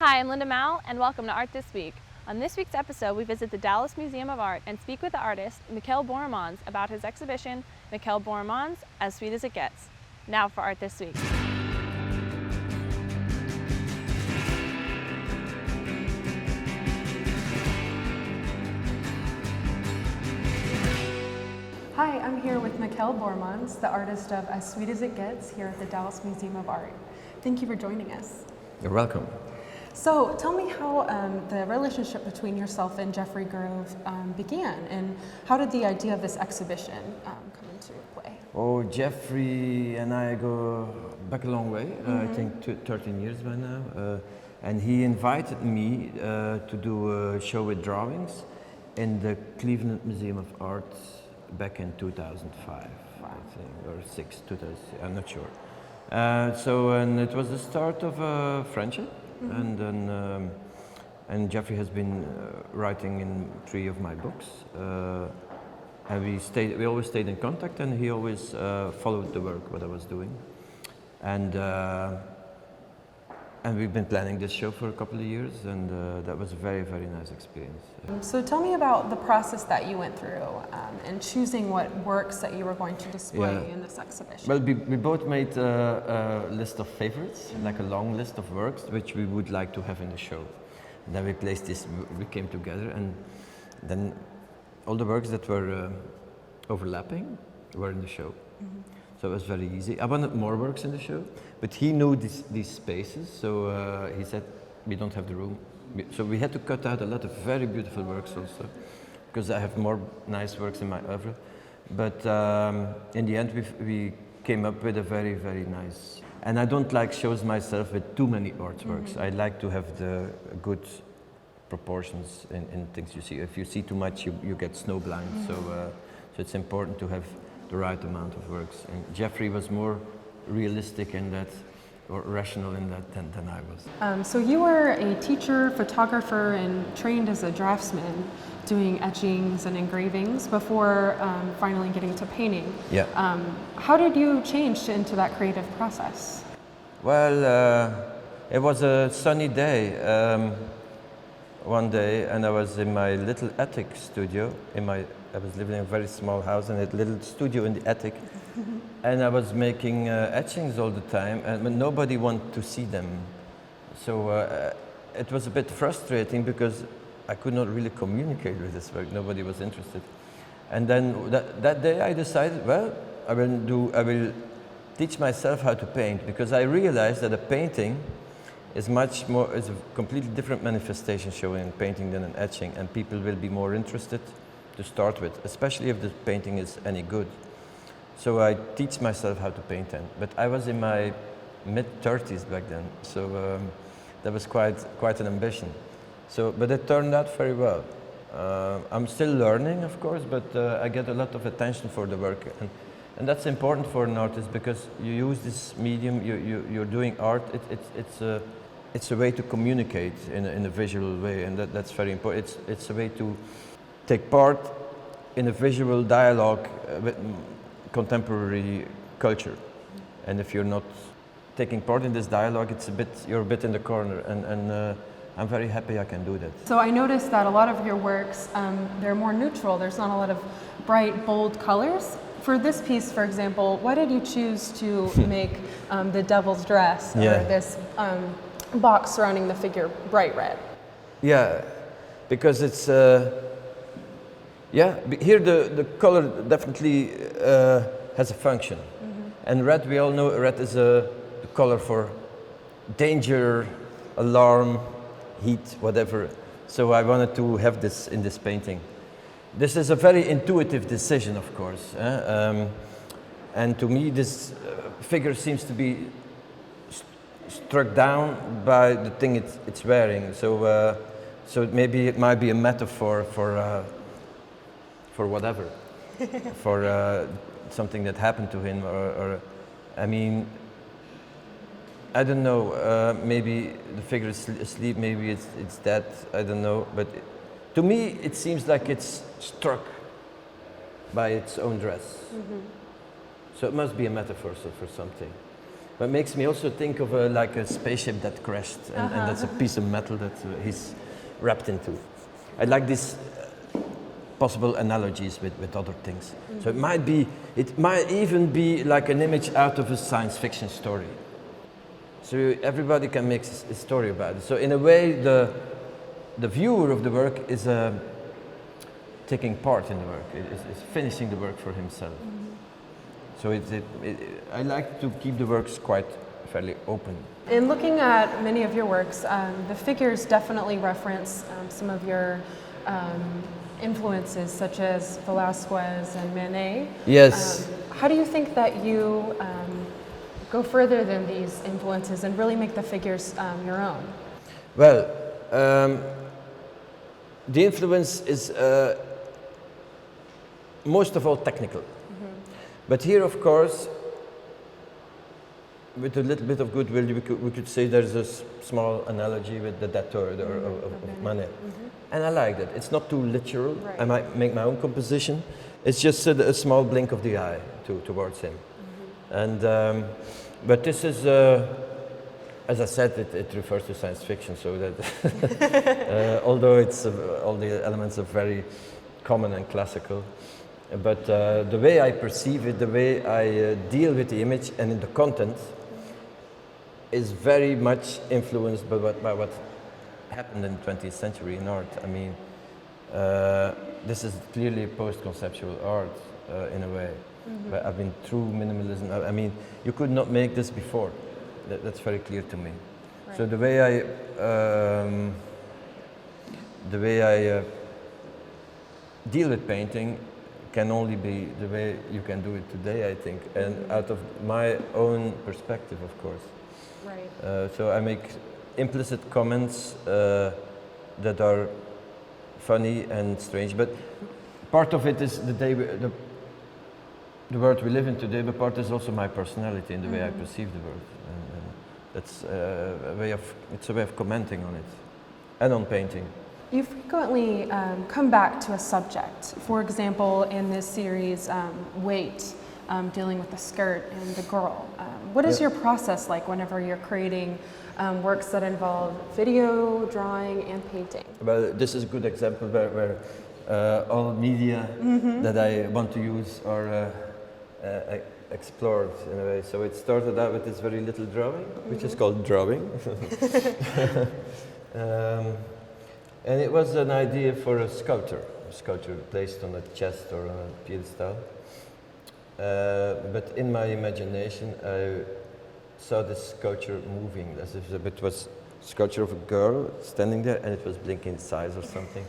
Hi, I'm Linda Mao, and welcome to Art This Week. On this week's episode, we visit the Dallas Museum of Art and speak with the artist, Michaël Borremans, about his exhibition, Michaël Borremans, As Sweet as It Gets. Now for Art This Week. Hi, I'm here with Michaël Borremans, the artist of As Sweet as It Gets here at the Dallas Museum of Art. Thank you for joining us. You're welcome. So tell me how the relationship between yourself and Jeffrey Grove began, and how did the idea of this exhibition come into play? Oh, Jeffrey and I go back a long way, I think 13 years by now. And he invited me to do a show with drawings in the Cleveland Museum of Art back in 2005, I think, or 6, 2000, I'm not sure. And it was the start of a friendship. And then, and Jeffrey has been writing in 3 of my books, and we always stayed in contact, and he always followed the work what I was doing, and we've been planning this show for a couple of years, and that was a very, very nice experience. So tell me about the process that you went through and choosing what works that you were going to display in this exhibition. Well, we both made a list of favorites, like a long list of works which we would like to have in the show. And then we came together, and then all the works that were overlapping were in the show. So it was very easy. I wanted more works in the show, but he knew these spaces, so he said, we don't have the room. So we had to cut out a lot of very beautiful works also, because I have more nice works in my oeuvre. But in the end, we came up with a very, very nice. And I don't like shows myself with too many artworks. I like to have the good proportions in things you see. If you see too much, you get snowblind. So it's important to have the right amount of works. And Jeffrey was more realistic in that, or rational in that than I was. So you were a teacher, photographer, and trained as a draftsman, doing etchings and engravings before finally getting to painting. Yeah. How did you change into that creative process? Well, it was a sunny day one day, and I was in my little attic studio. I was living in a very small house, and a little studio in the attic. And I was making etchings all the time, but nobody wanted to see them. So it was a bit frustrating because I could not really communicate with this work. Nobody was interested. And then that day I decided, well, I will teach myself how to paint, because I realized that a painting is a completely different manifestation showing in painting than an etching, and people will be more interested to start with, especially if the painting is any good. So I teach myself how to paint then. But I was in my mid-30s back then, so that was quite an ambition. But it turned out very well. I'm still learning, of course, but I get a lot of attention for the work. And that's important for an artist, because you use this medium, you're doing art, it's a way to communicate in a visual way, and that's very important. It's a way to take part in a visual dialogue with contemporary culture. And if you're not taking part in this dialogue, you're a bit in the corner, and I'm very happy I can do that. So I noticed that a lot of your works, they're more neutral. There's not a lot of bright, bold colors. For this piece, for example, why did you choose to make the devil's dress, or this box surrounding the figure, bright red? Yeah, because it's here the color definitely has a function. And red, we all know red is the color for danger, alarm, heat, whatever. So I wanted to have this in this painting. This is a very intuitive decision, of course. And to me, this figure seems to be struck down by the thing it's wearing. So maybe it might be a metaphor for whatever, for something that happened to him, or I mean, I don't know. Maybe the figure is asleep. Maybe it's dead. I don't know. But to me, it seems like it's struck by its own dress. So it must be a metaphor for something. But makes me also think of like a spaceship that crashed, and that's a piece of metal that he's wrapped into. I like these possible analogies with other things. So it might even be like an image out of a science fiction story. So everybody can make a story about it. So in a way, the viewer of the work is taking part in the work, is finishing the work for himself. So I like to keep the works quite fairly open. In looking at many of your works, the figures definitely reference some of your influences, such as Velázquez and Manet. Yes. How do you think that you go further than these influences and really make the figures your own? Well, the influence is most of all technical. But here, of course, with a little bit of goodwill, we could say there's a small analogy with the Dator of Manet. And I like that. It's not too literal. Right. I might make my own composition. It's just a small blink of the eye towards him. And, but this is, as I said, it refers to science fiction, so that although it's all the elements are very common and classical, but the way I perceive it, the way I deal with the image and in the content is very much influenced by what happened in the 20th century in art. I mean, this is clearly post-conceptual art in a way. But I've been through minimalism. I mean, you could not make this before. That's very clear to me. Right. So the way I deal with painting can only be the way you can do it today, I think, and out of my own perspective, of course. Right. So I make implicit comments that are funny and strange, but part of it is the world we live in today, but part is also my personality and the way I perceive the world. And that's it's a way of commenting on it and on painting. You frequently come back to a subject. For example, in this series, Weight, dealing with the skirt and the girl. What is your process like whenever you're creating works that involve video, drawing, and painting? Well, this is a good example where all media that I want to use are explored in a way. So it started out with this very little drawing, which is called drawing. And it was an idea for a sculpture placed on a chest or on a pedestal. But in my imagination, I saw this sculpture moving, as if it was a sculpture of a girl standing there, and it was blinking its eyes or something.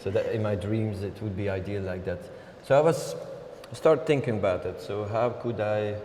So that in my dreams, it would be ideal like that. So I started thinking about it. So how could I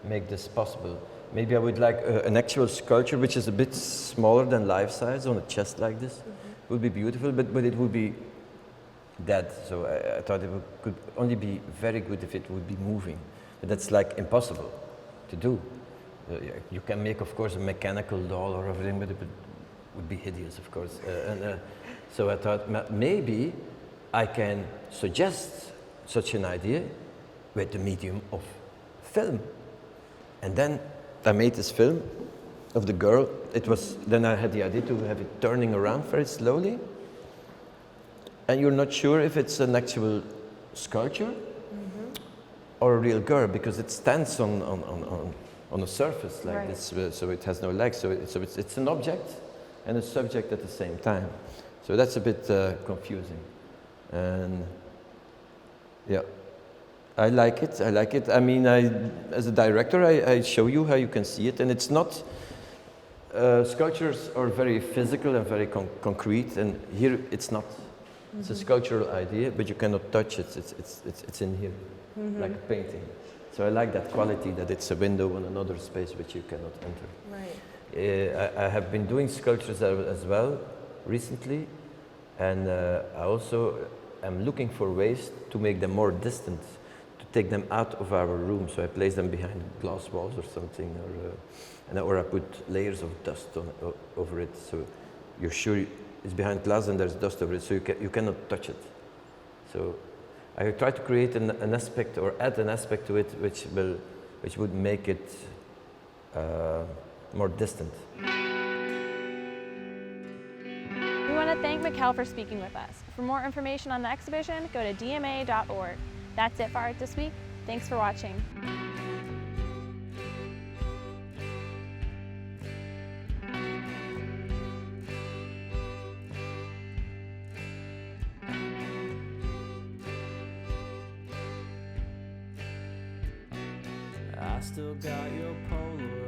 make this possible? Maybe I would like an actual sculpture, which is a bit smaller than life size, on a chest like this. Would be beautiful, but it would be dead. So I thought it could only be very good if it would be moving. But that's like impossible to do. You can make, of course, a mechanical doll or everything, but it would be hideous, of course. So I thought maybe I can suggest such an idea with the medium of film. And then I made this film of the girl. Then I had the idea to have it turning around very slowly. And you're not sure if it's an actual sculpture or a real girl, because it stands on a surface like this, so it has no legs. So it's an object and a subject at the same time. So that's a bit confusing. And yeah, I like it. I mean, as a director, I show you how you can see it, and it's not. Sculptures are very physical and very concrete, and here it's not. It's a sculptural idea, but you cannot touch it. It's in here, like a painting. So I like that quality, that it's a window on another space which you cannot enter. Right. I have been doing sculptures as well recently, and I also am looking for ways to make them more distant, to take them out of our room. So I place them behind glass walls or something, or I put layers of dust over it, so you're sure it's behind glass and there's dust over it, so you cannot touch it. So I try to create an aspect or add an aspect to it which would make it more distant. We want to thank Michaël for speaking with us. For more information on the exhibition, go to dma.org. That's it for Art This Week. Thanks for watching. I still got your Polaroid.